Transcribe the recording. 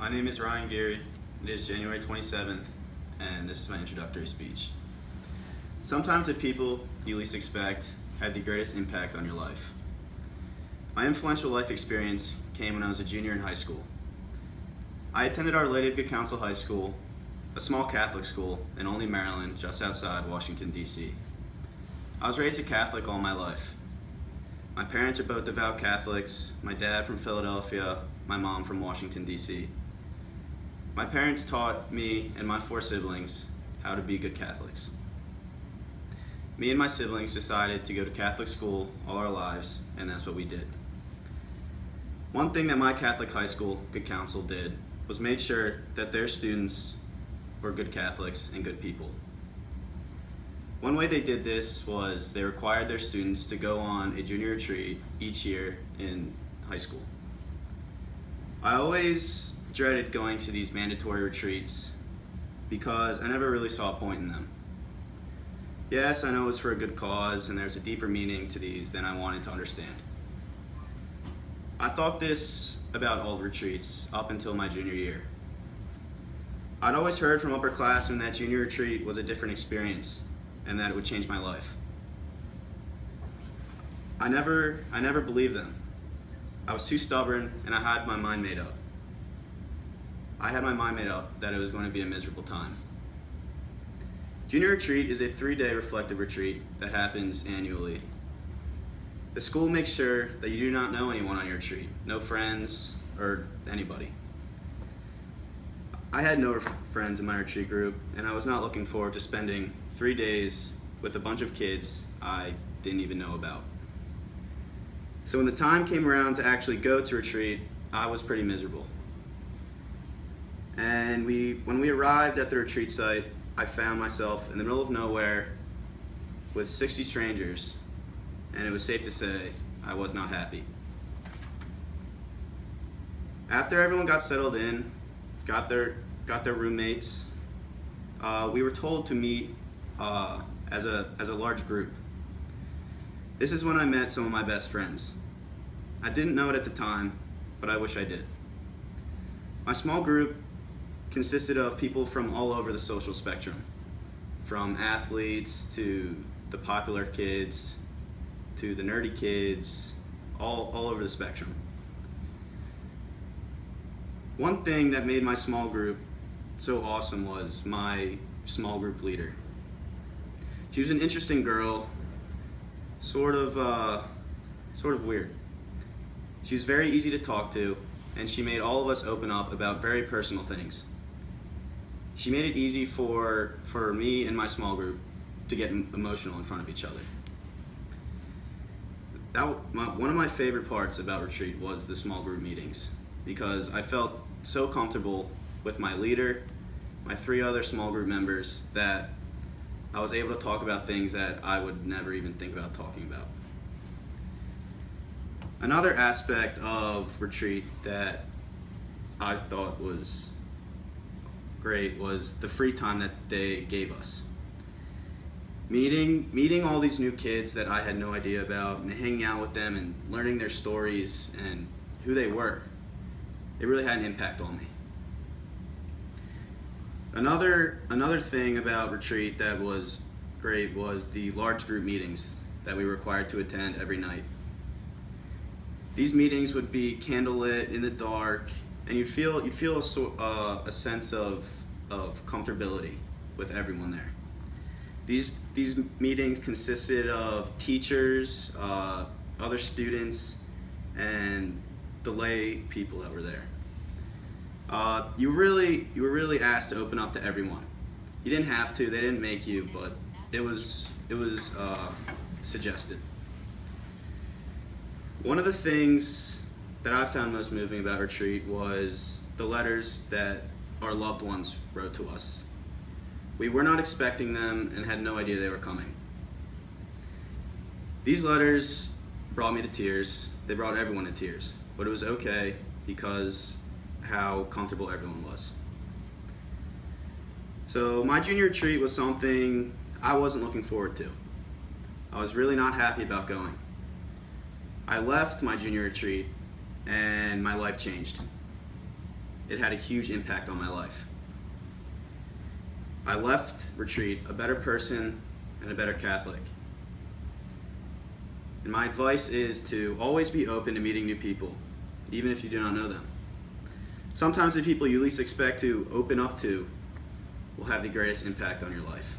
My name is Ryan Geary. It is January 27th, and this is my introductory speech. Sometimes the people you least expect have the greatest impact on your life. My influential life experience came when I was a junior in high school. I attended Our Lady of Good Counsel High School, a small Catholic school in Olney, Maryland, just outside Washington, D.C. I was raised a Catholic all my life. My parents are both devout Catholics, my dad from Philadelphia, my mom from Washington, D.C. My parents taught me and my 4 siblings how to be good Catholics. Me and my siblings decided to go to Catholic school all our lives, and that's what we did. One thing that my Catholic high school, Good Counsel, did was made sure that their students were good Catholics and good people. One way they did this was they required their students to go on a junior retreat each year in high school. I always dreaded going to these mandatory retreats because I never really saw a point in them. Yes, I know it's for a good cause and there's a deeper meaning to these than I wanted to understand. I thought this about all retreats up until my junior year. I'd always heard from upperclassmen that junior retreat was a different experience and that it would change my life. I never believed them. I was too stubborn and I had my mind made up. I had my mind made up that it was going to be a miserable time. Junior retreat is a 3-day reflective retreat that happens annually. The school makes sure that you do not know anyone on your retreat, no friends or anybody. I had no friends in my retreat group, and I was not looking forward to spending 3 days with a bunch of kids I didn't even know about. So when the time came around to actually go to retreat, I was pretty miserable. And when we arrived at the retreat site, I found myself in the middle of nowhere with 60 strangers, and it was safe to say I was not happy. After everyone got settled in, got their roommates, we were told to meet as a large group. This is when I met some of my best friends. I didn't know it at the time, but I wish I did. My small group consisted of people from all over the social spectrum, from athletes to the popular kids to the nerdy kids, all over the spectrum. One thing that made my small group so awesome was my small group leader. She was an interesting girl, sort of weird. She was very easy to talk to, and she made all of us open up about very personal things. She made it easy for me and my small group to get emotional in front of each other. One of my favorite parts about retreat was the small group meetings, because I felt so comfortable with my leader, my 3 other small group members, that I was able to talk about things that I would never even think about talking about. Another aspect of retreat that I thought was great was the free time that they gave us. Meeting all these new kids that I had no idea about and hanging out with them and learning their stories and who they were, it really had an impact on me. Another thing about retreat that was great was the large group meetings that we were required to attend every night. These meetings would be candlelit in the dark, and you'd feel a sense of comfortability with everyone there. These meetings consisted of teachers, other students, and the lay people that were there. You were really asked to open up to everyone. You didn't have to; they didn't make you, but it was suggested. One of the things that I found most moving about retreat was the letters that our loved ones wrote to us. We were not expecting them and had no idea they were coming. These letters brought me to tears. They brought everyone to tears, but it was okay because how comfortable everyone was. So my junior retreat was something I wasn't looking forward to. I was really not happy about going. I left my junior retreat and my life changed. it had a huge impact on my life. I left retreat a better person and a better Catholic. And my advice is to always be open to meeting new people, even if you do not know them. Sometimes the people you least expect to open up to will have the greatest impact on your life.